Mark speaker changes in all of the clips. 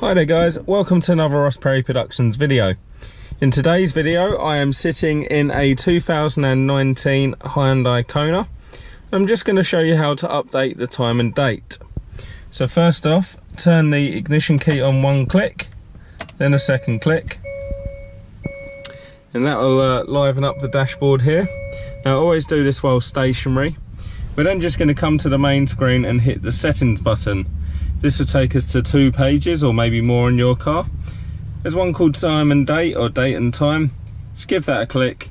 Speaker 1: Hi there guys, welcome to another Ross Perry Productions video. In today's video I am sitting in a 2019 Hyundai Kona. I'm just going to show you how to update the time and date. So first off, turn the ignition key on one click, then a second click, and that will liven up the dashboard here. Now I always do this while stationary. We're then just going to come to the main screen and hit the settings button. This will take us to 2 pages or maybe more in your car. There's one called time and date or date and time. Just give that a click.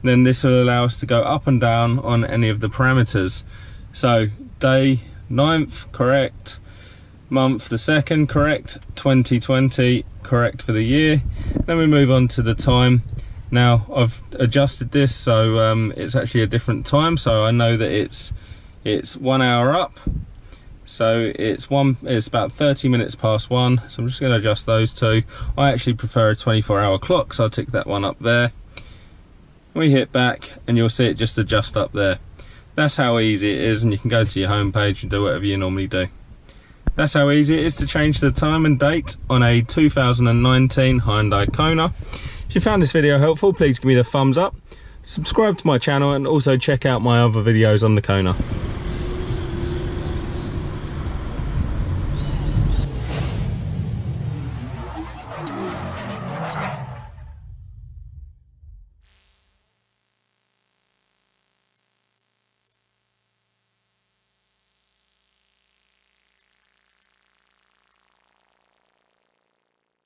Speaker 1: Then this will allow us to go up and down on any of the parameters. So day 9th, correct. Month the 2nd, correct. 2020, correct for the year. Then we move on to the time. Now I've adjusted this so it's actually a different time, so I know that it's 1 hour up. So it's about 30 minutes past 1, so I'm just going to adjust those two. I actually prefer a 24-hour clock, so I'll tick that one up there. We hit back and you'll see it just adjust up there. That's how easy it is, and you can go to your home page and do whatever you normally do. That's how easy it is to change the time and date on a 2019 Hyundai Kona. If you found this video helpful, please give me the thumbs up, subscribe to my channel, and also check out my other videos on the Kona.